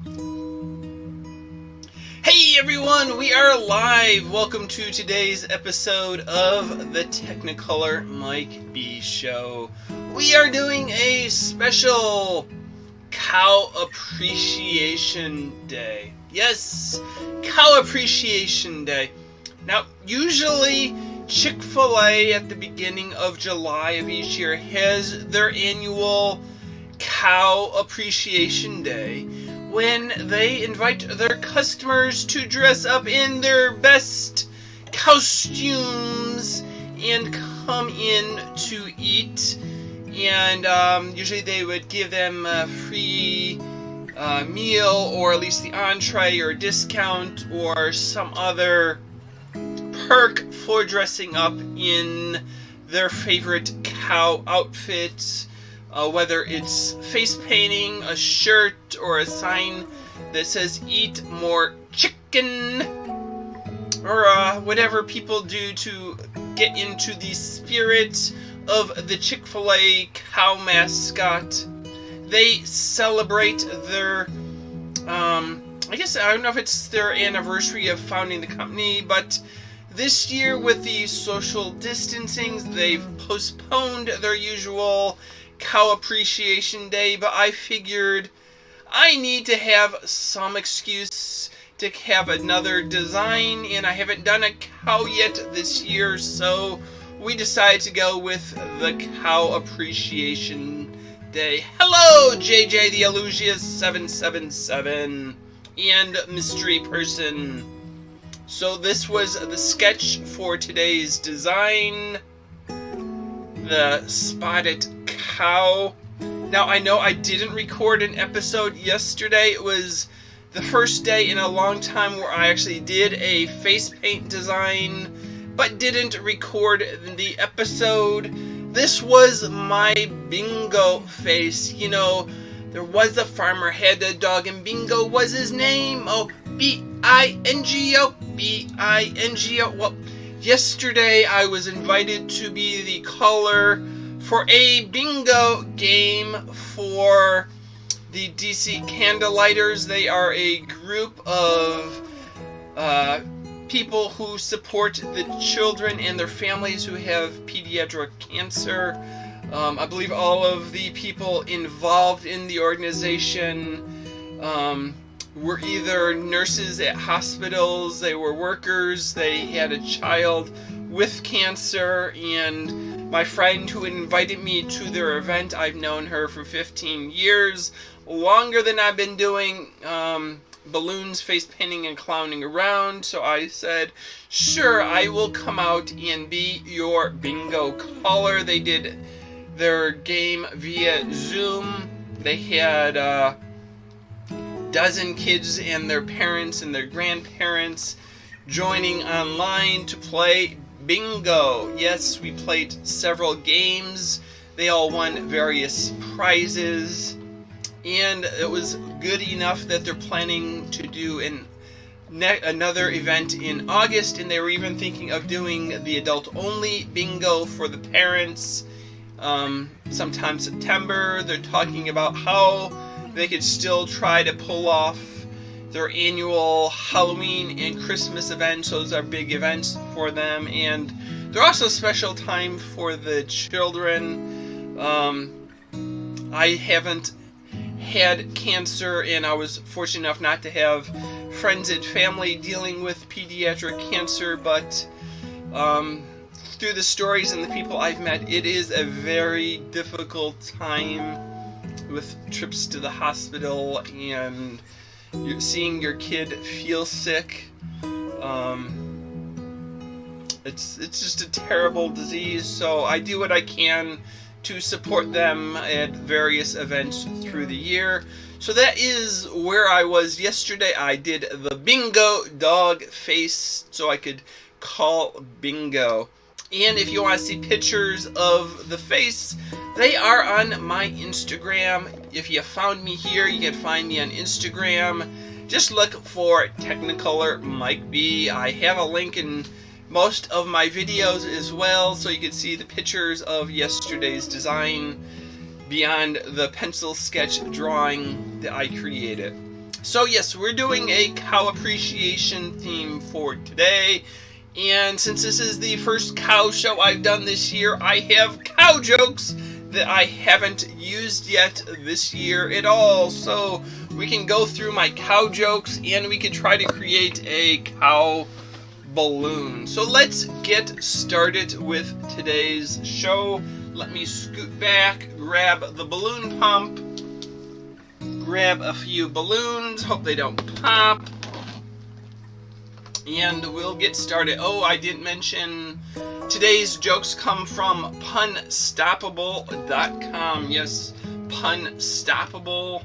Hey everyone, we are live. Welcome to today's episode of the Technicolor Mike B Show. We are doing a special Cow Appreciation Day. Yes, Cow Appreciation Day. Now, usually Chick-fil-A at the beginning of July of each year has their annual Cow Appreciation Day, when they invite their customers to dress up in their best costumes and come in to eat. And usually they would give them a free meal, or at least the entree or discount, or some other perk for dressing up in their favorite cow outfit. Whether it's face painting, a shirt, or a sign that says "Eat more chicken," or whatever people do to get into the spirit of the Chick-fil-A cow mascot. They celebrate their, I don't know if it's their anniversary of founding the company, but this year with the social distancing, they've postponed their usual Cow Appreciation Day, but I figured I need to have some excuse to have another design, and I haven't done a cow yet this year, so we decided to go with the Cow Appreciation Day. Hello, JJ the Illusius 777 and Mystery Person. So this was the sketch for today's design, the spotted cow. Now, I know I didn't record an episode yesterday. It was the first day in a long time where I actually did a face paint design, but didn't record the episode. This was my Bingo face. You know, there was a farmer, had a dog, and Bingo was his name. Oh, B-I-N-G-O, B-I-N-G-O. Well, yesterday I was invited to be the caller for a bingo game for the DC Candlelighters. They are a group of people who support the children and their families who have pediatric cancer. I believe all of the people involved in the organization were either nurses at hospitals, they were workers, they had a child with cancer, and my friend who invited me to their event, I've known her for 15 years, longer than I've been doing balloons, face painting, and clowning around. So I said, sure, I will come out and be your bingo caller. They did their game via Zoom. They had a dozen kids and their parents and their grandparents joining online to play bingo. Yes, we played several games. They all won various prizes, and it was good enough that they're planning to do another event in August, and they were even thinking of doing the adult-only bingo for the parents sometime September. They're talking about how they could still try to pull off their annual Halloween and Christmas events. Those are big events for them, and they're also special time for the children. I haven't had cancer, and I was fortunate enough not to have friends and family dealing with pediatric cancer, but through the stories and the people I've met, it is a very difficult time with trips to the hospital and you're seeing your kid feel sick. It's just a terrible disease, so I do what I can to support them at various events through the year. So that is where I was yesterday. I did the bingo dog face so I could call bingo. And if you want to see pictures of the face, they are on my Instagram. If you found me here, you can find me on Instagram. Just look for Technicolor Mike B. I have a link in most of my videos as well, so you can see the pictures of yesterday's design beyond the pencil sketch drawing that I created. So yes, we're doing a cow appreciation theme for today. And since this is the first cow show I've done this year, I have cow jokes that I haven't used yet this year at all. So we can go through my cow jokes and we can try to create a cow balloon. So let's get started with today's show. Let me scoot back, grab the balloon pump, grab a few balloons, hope they don't pop, and we'll get started. Oh, I didn't mention today's jokes come from punstoppable.com. Yes, punstoppable.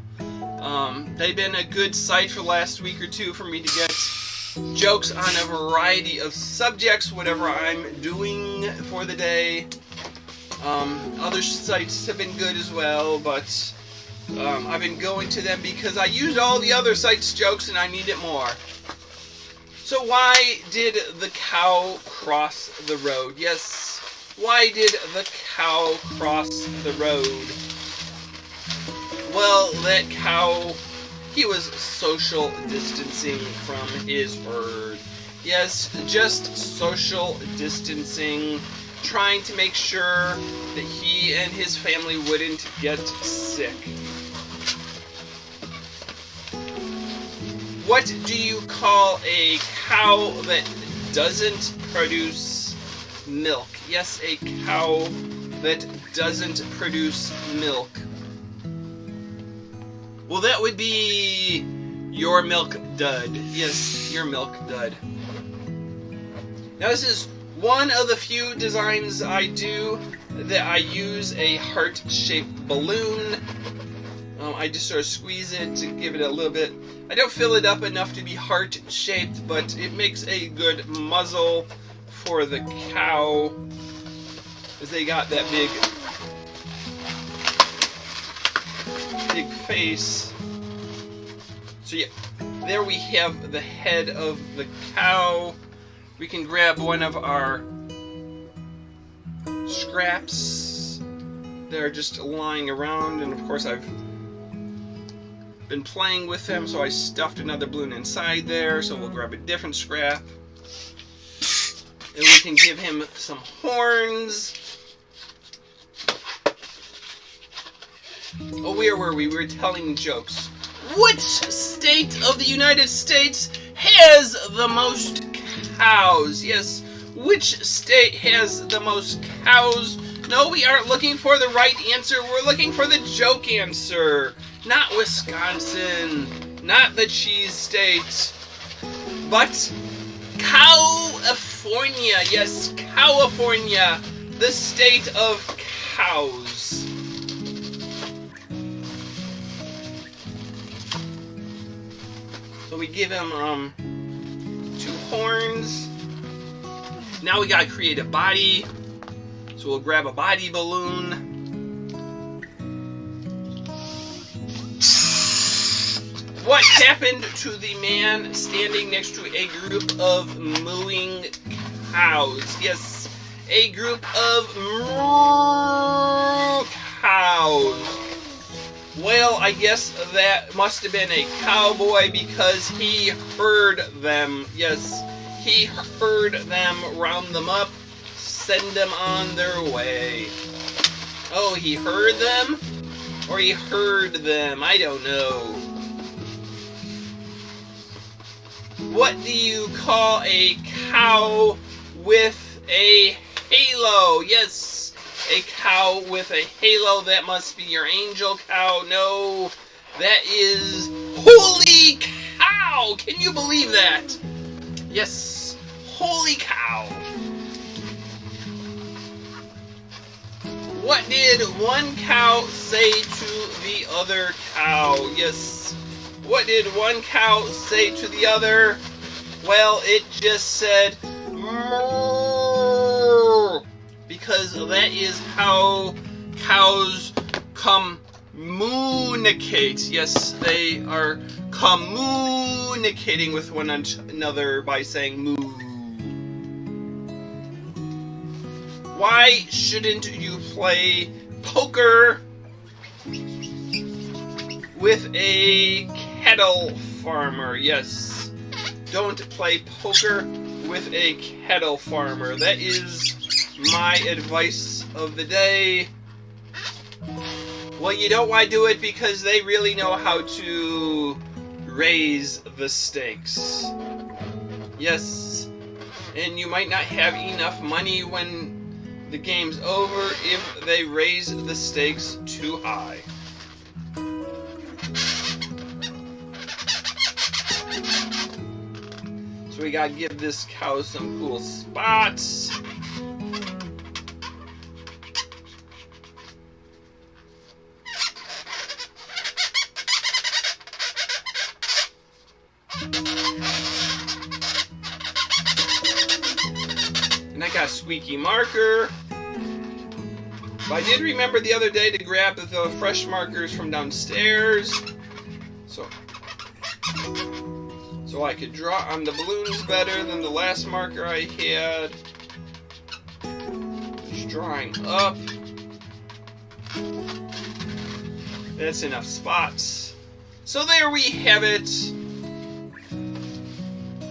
They've been a good site for the last week or two for me to get jokes on a variety of subjects, whatever I'm doing for the day. Other sites have been good as well, but I've been going to them because I used all the other sites' jokes and I needed more. So why did the cow cross the road? Yes, why did the cow cross the road? Well, that cow, he was social distancing from his herd. Yes, just social distancing, trying to make sure that he and his family wouldn't get sick. What do you call a cow that doesn't produce milk? Yes, a cow that doesn't produce milk. Well, that would be your milk dud. Yes, your milk dud. Now, this is one of the few designs I do that I use a heart-shaped balloon. I just sort of squeeze it to give it a little bit. I don't fill it up enough to be heart-shaped, but it makes a good muzzle for the cow, as they got that big face. So yeah, there we have the head of the cow. We can grab one of our scraps that are just lying around, and of course I've been playing with them, so I stuffed another balloon inside there. So we'll grab a different scrap, and we can give him some horns. Oh, where were we? We were telling jokes. Which state of the United States has the most cows? Yes, which state has the most cows? No, we aren't looking for the right answer. We're looking for the joke answer. Not Wisconsin, not the cheese state, but California. Yes, California, the state of cows. So we give him 2 horns. Now we gotta create a body. So we'll grab a body balloon. What happened to the man standing next to a group of mooing cows? Yes, a group of moo cows. Well, I guess that must have been a cowboy because he heard them. Yes, he heard them, round them up, send them on their way. Oh, he heard them? Or he heard them? I don't know. What do you call a cow with a halo? Yes, a cow with a halo. That must be your angel cow. No, that is holy cow. Can you believe that? Yes, holy cow. What did one cow say to the other cow? Yes. What did one cow say to the other? Well, it just said moo, because that is how cows communicate. Yes, they are communicating with one another by saying moo. Why shouldn't you play poker with a kettle farmer. Yes, don't play poker with a kettle farmer. That is my advice of the day. Well, you don't want to do it because they really know how to raise the stakes. Yes, and you might not have enough money when the game's over if they raise the stakes too high. So we gotta give this cow some cool spots. And I got a squeaky marker. But I did remember the other day to grab the fresh markers from downstairs. So I could draw on the balloons better than the last marker I had. Just drawing up. That's enough spots. So there we have it.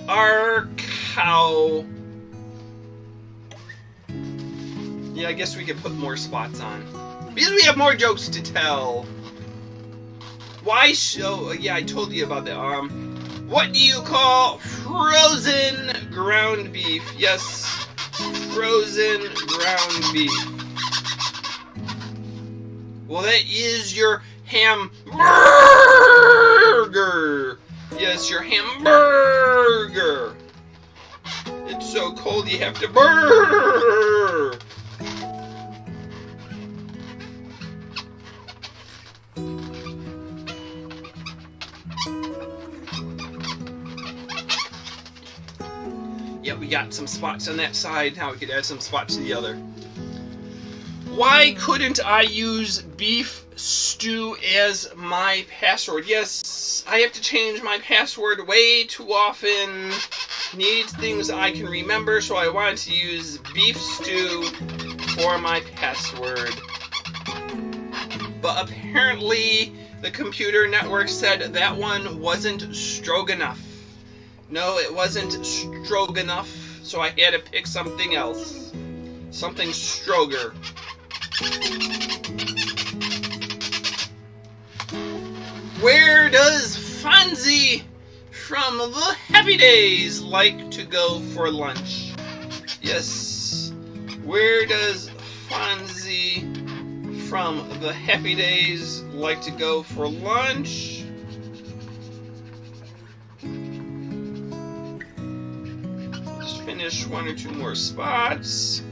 Our cow. Yeah, I guess we could put more spots on. Because we have more jokes to tell. Why show? Yeah, I told you about that. What do you call frozen ground beef? Yes, frozen ground beef. Well, that is your hamburger. Yes, your hamburger. It's so cold you have to burr. Yeah, we got some spots on that side. Now we could add some spots to the other. Why couldn't I use beef stew as my password? Yes, I have to change my password way too often. Need things I can remember, so I wanted to use beef stew for my password. But apparently the computer network said that one wasn't stroganoff. No, it wasn't stroganoff, so I had to pick something else. Something stronger. Where does Fonzie from the Happy Days like to go for lunch? Yes, where does Fonzie from the Happy Days like to go for lunch? Finish one or two more spots.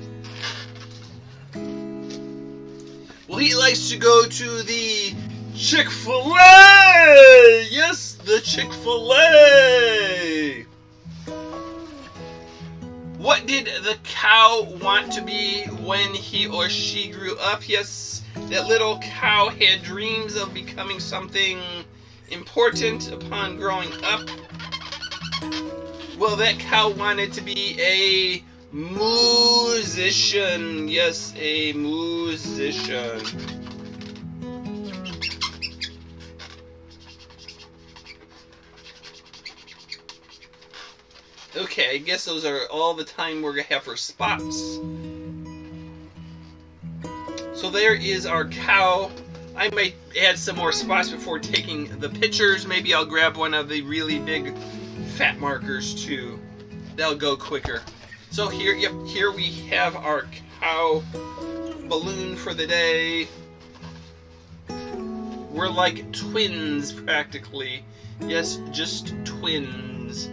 Well, he likes to go to the Chick-fil-A! Yes, the Chick-fil-A! What did the cow want to be when he or she grew up? Yes, that little cow had dreams of becoming something important upon growing up. Well, that cow wanted to be a musician. Yes, a musician. Okay, I guess those are all the time we're going to have for spots. So there is our cow. I might add some more spots before taking the pictures. Maybe I'll grab one of the really big fat markers too. That'll go quicker. So here, yep, here we have our cow balloon for the day. We're like twins practically. Yes, just twins.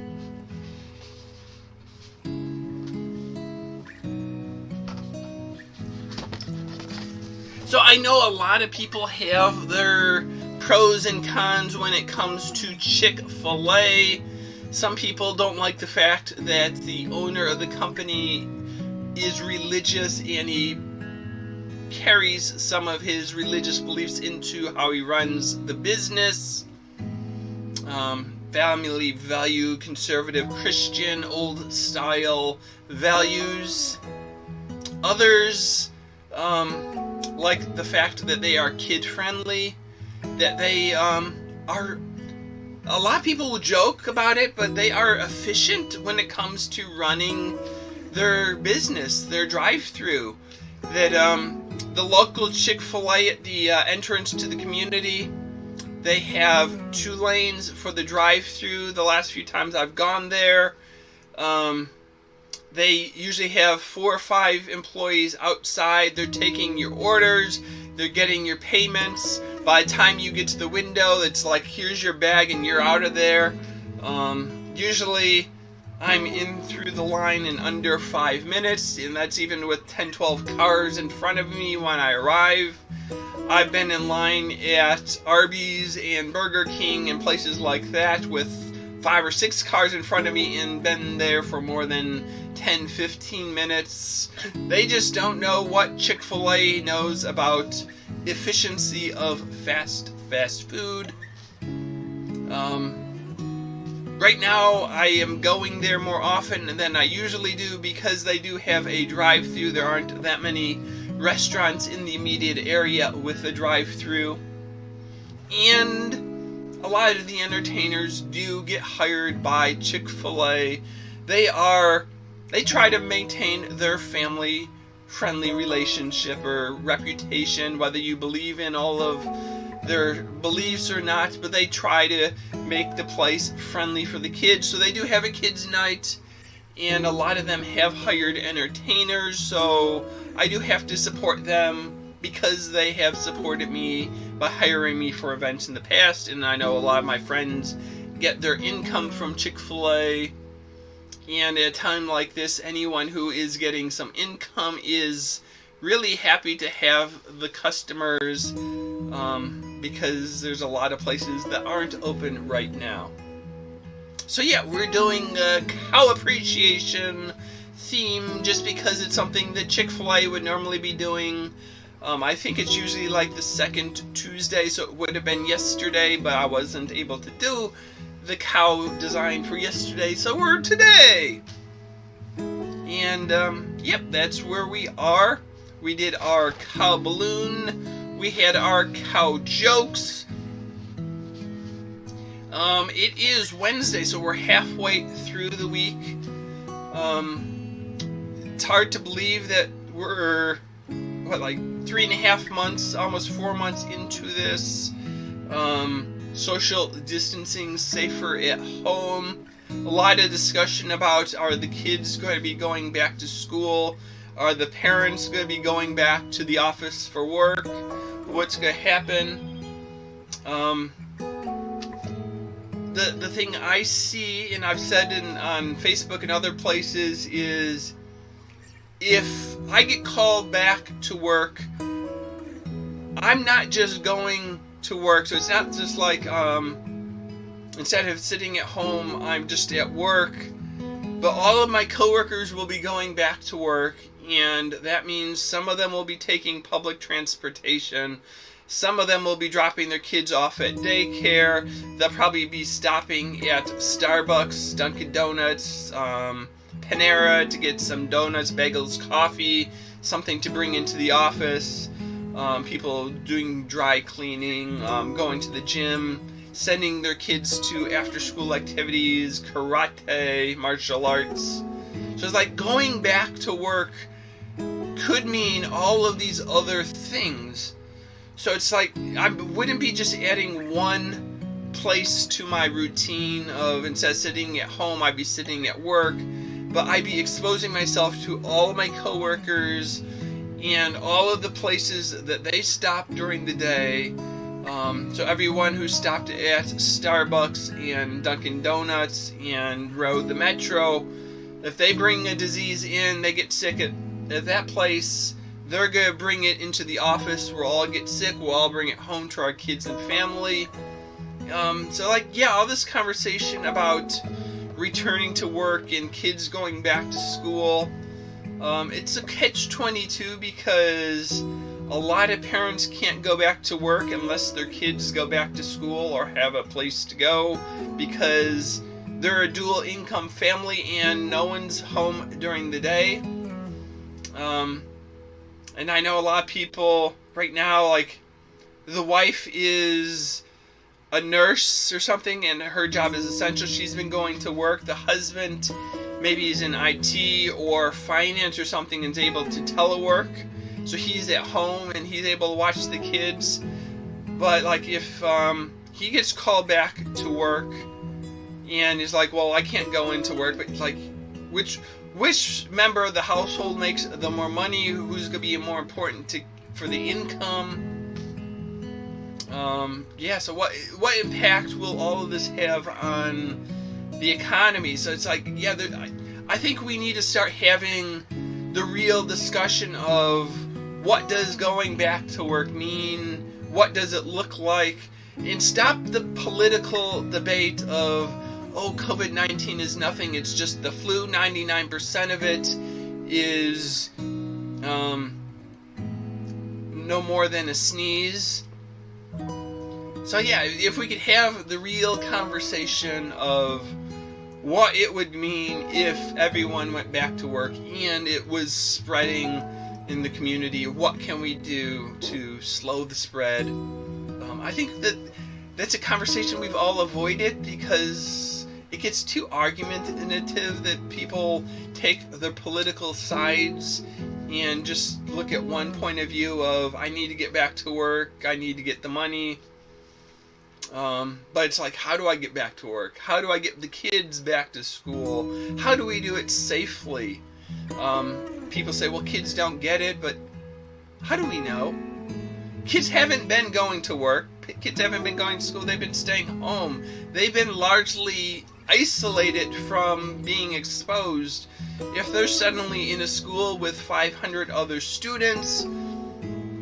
So I know a lot of people have their pros and cons when it comes to Chick-fil-A. Some people don't like the fact that the owner of the company is religious and he carries some of his religious beliefs into how he runs the business. Family value, conservative Christian, old style values. Others like the fact that they are kid friendly, that they are a lot of people will joke about it, but they are efficient when it comes to running their business, their drive-through. That the local Chick-fil-A at the entrance to the community, they have 2 lanes for the drive-through. The last few times I've gone there, they usually have 4 or 5 employees outside. They're taking your orders, they're getting your payments. By the time you get to the window, it's like, here's your bag and you're out of there. Usually I'm in through the line in under 5 minutes, and that's even with 10-12 cars in front of me when I arrive. I've been in line at Arby's and Burger King and places like that with 5 or 6 cars in front of me and been there for more than 10-15 minutes. They just don't know what Chick-fil-A knows about efficiency of fast food. Right now I am going there more often than I usually do because they do have a drive-through. There aren't that many restaurants in the immediate area with a drive-through. And a lot of the entertainers do get hired by Chick-fil-A. They try to maintain their family-friendly relationship or reputation, whether you believe in all of their beliefs or not, but they try to make the place friendly for the kids. So they do have a kids' night, and a lot of them have hired entertainers, so I do have to support them because they have supported me by hiring me for events in the past, and I know a lot of my friends get their income from Chick-fil-A. And at a time like this, anyone who is getting some income is really happy to have the customers, because there's a lot of places that aren't open right now. So yeah, we're doing a cow appreciation theme just because it's something that Chick-fil-A would normally be doing. I think it's usually like the second Tuesday, so it would have been yesterday, but I wasn't able to do the cow design for yesterday, so we're today. And yep, that's where we are. We did our cow balloon, we had our cow jokes. It is Wednesday, so we're halfway through the week. It's hard to believe that we're like 3.5 months, almost 4 months into this. Social distancing, safer at home. A lot of discussion about, are the kids going to be going back to school? Are the parents going to be going back to the office for work? What's going to happen? The thing I see, and I've said on Facebook and other places, is if I get called back to work, I'm not just going to work. So it's not just like instead of sitting at home, I'm just at work. But all of my coworkers will be going back to work, and that means some of them will be taking public transportation. Some of them will be dropping their kids off at daycare. They'll probably be stopping at Starbucks, Dunkin' Donuts, Panera to get some donuts, bagels, coffee, something to bring into the office. People doing dry cleaning, going to the gym, sending their kids to after-school activities, karate, martial arts. So it's like going back to work could mean all of these other things. So it's like I wouldn't be just adding one place to my routine of, instead of sitting at home, I'd be sitting at work, but I'd be exposing myself to all of my coworkers and all of the places that they stop during the day. So everyone who stopped at Starbucks and Dunkin' Donuts and rode the metro, if they bring a disease in, they get sick at that place, they're going to bring it into the office. We'll all get sick. We'll all bring it home to our kids and family. So like, yeah, all this conversation about returning to work and kids going back to school, it's a catch-22 because a lot of parents can't go back to work unless their kids go back to school or have a place to go, because they're a dual income family and no one's home during the day. And I know a lot of people right now, like, the wife is a nurse or something, and her job is essential. She's been going to work. The husband, maybe he's in IT or finance or something, and is able to telework. So he's at home and he's able to watch the kids. But like if he gets called back to work and is like, well, I can't go into work, but like, which member of the household makes the more money? Who's going to be more important for the income? So what impact will all of this have on the economy? So it's like, I think we need to start having the real discussion of what does going back to work mean? What does it look like? And stop the political debate of, oh, COVID-19 is nothing, it's just the flu. 99% of it is no more than a sneeze. So yeah, if we could have the real conversation of what it would mean if everyone went back to work and it was spreading in the community, what can we do to slow the spread? I think that's a conversation we've all avoided because it gets too argumentative, that people take their political sides and just look at one point of view of, I need to get back to work, I need to get the money. But it's like, how do I get back to work? How do I get the kids back to school? How do we do it safely? People say, well, kids don't get it, but how do we know? Kids haven't been going to work. Kids haven't been going to school. They've been staying home. They've been largely isolated from being exposed. If they're suddenly in a school with 500 other students,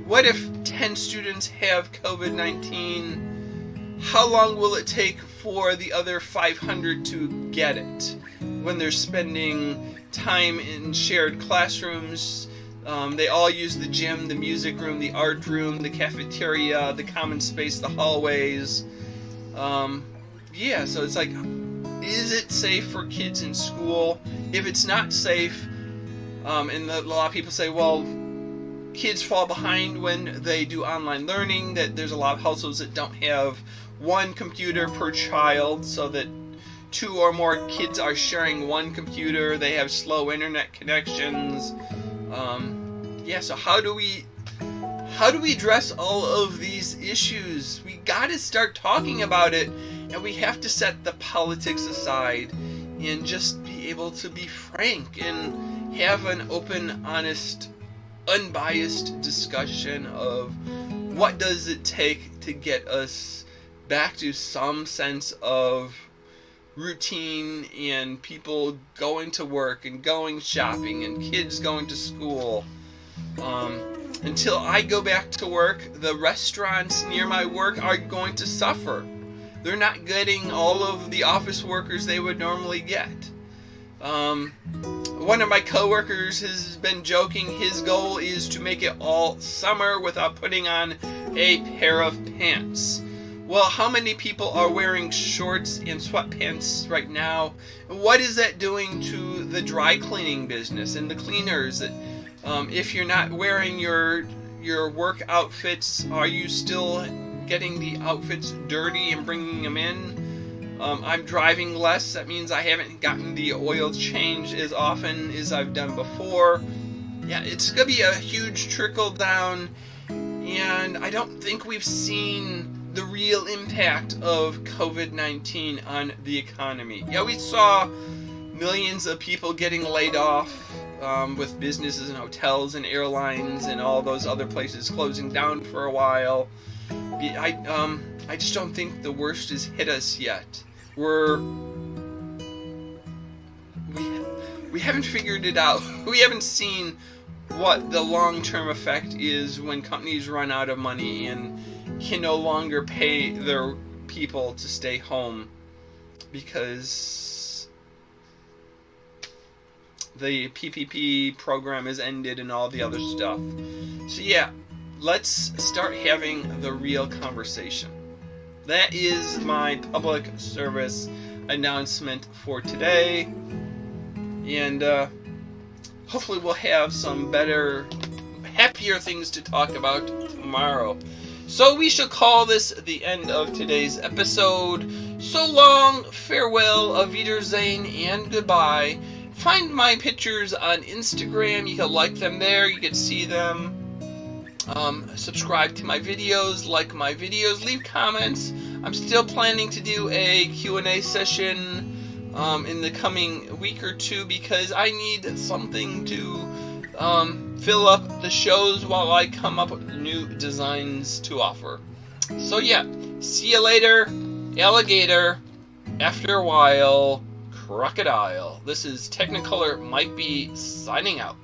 what if 10 students have COVID-19? How long will it take for the other 500 to get it when they're spending time in shared classrooms? They all use the gym, the music room, the art room, the cafeteria, the common space, the hallways. So it's like, is it safe for kids in school? If it's not safe, and a lot of people say, well, kids fall behind when they do online learning, that there's a lot of households that don't have one computer per child, so that 2 or more kids are sharing one computer. They have slow internet connections. So how do we address all of these issues? We got to start talking about it, and we have to set the politics aside and just be able to be frank and have an open, honest, unbiased discussion of what does it take to get us back to some sense of routine and people going to work and going shopping and kids going to school. Until I go back to work, the restaurants near my work are going to suffer. They're not getting all of the office workers they would normally get. One of my coworkers has been joking his goal is to make it all summer without putting on a pair of pants. Well, how many people are wearing shorts and sweatpants right now? What is that doing to the dry cleaning business and the cleaners? If you're not wearing your work outfits, are you still getting the outfits dirty and bringing them in? I'm driving less. That means I haven't gotten the oil change as often as I've done before. Yeah, it's going to be a huge trickle down, and I don't think we've seen the real impact of COVID-19 on the economy. Yeah, we saw millions of people getting laid off, with businesses and hotels and airlines and all those other places closing down for a while. I just don't think the worst has hit us yet. We haven't figured it out. We haven't seen what the long-term effect is when companies run out of money and can no longer pay their people to stay home because the PPP program is ended and all the other stuff. So yeah, let's start having the real conversation. That is my public service announcement for today, and hopefully we'll have some better, happier things to talk about tomorrow. So we shall call this the end of today's episode. So long, farewell, auf Wiedersehen, and goodbye. Find my pictures on Instagram. You can like them there. You can see them. Subscribe to my videos, like my videos, leave comments. I'm still planning to do a Q&A session in the coming week or two because I need something to fill up the shows while I come up with new designs to offer. So yeah, see you later, alligator. After a while, crocodile. This is Technicolor Mike B signing out.